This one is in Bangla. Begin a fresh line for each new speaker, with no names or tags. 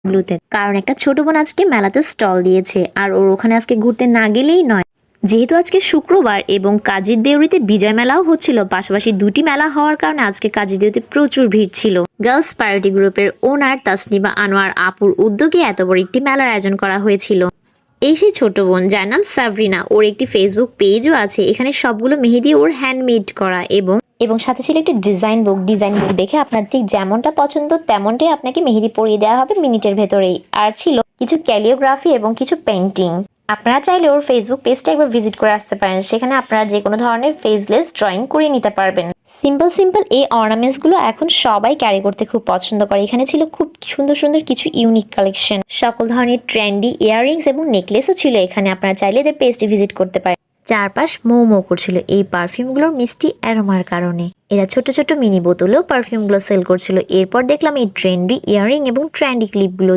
ব্লুতে, কারণ একটা ছোট বোন আজকে মেলাতে স্টল দিয়েছে আর ওর ওখানে আজকে ঘুরতে না গেলেই নয়। যেহেতু আজকে শুক্রবার এবং কাজীর দেউরিতে বিজয় মেলাও হচ্ছিল, পাশাপাশি দুটি মেলা হওয়ার কারণে আজকে কাজীর দেউরিতে প্রচুর ভিড় ছিল। গার্লস প্রায়োরিটি গ্রুপের ওনার তাসনিবা আনোয়ার আপুর উদ্যোগে এত বড় একটি মেলার আয়োজন করা হয়েছিল। এই সেই ছোট বোন যার নাম সাবরিনা, ওর একটি ফেসবুক পেজও আছে। এখানে সবগুলো মেহেদি ওর হ্যান্ডমেড করা এবং সাথে ছিল একটি ডিজাইন বুক দেখে আপনার ঠিক যেমনটা পছন্দ তেমনটাই আপনাকে মেহেদি পরিয়ে দেওয়া হবে মিনিটের ভেতরেই। আর ছিল কিছু ক্যালিওগ্রাফি এবং কিছু পেন্টিং। আপনারা চাইলে ওর ফেসবুক পেজটা একবার ভিজিট করে আসতে পারেন, সেখানে আপনারা যে কোনো ধরনের ফেসলেস ড্রয়িং করে নিতে পারবেন। সিম্পল এই অর্নামেন্টসগুলো এখন সবাই ক্যারি করতে খুব পছন্দ করে। এখানে ছিল খুব সুন্দর কিছু ইউনিক কালেকশন, সকল ধরনের ট্রেন্ডি ইয়াররিংস এবং নেকলেসও ছিল এখানে। আপনারা চাইলে এদের পেজটি ভিজিট করতে পারেন। চারপাশ মৌ করছিল এই পারফিউমগুলোর মিষ্টি অ্যারোমার কারণে। এরা ছোট মিনি বোতলেও পারফিউমগুলো সেল করছিল। এরপর দেখলাম এই ট্রেন্ডি ইয়াররিং এবং ট্রেন্ডি ক্লিপগুলো।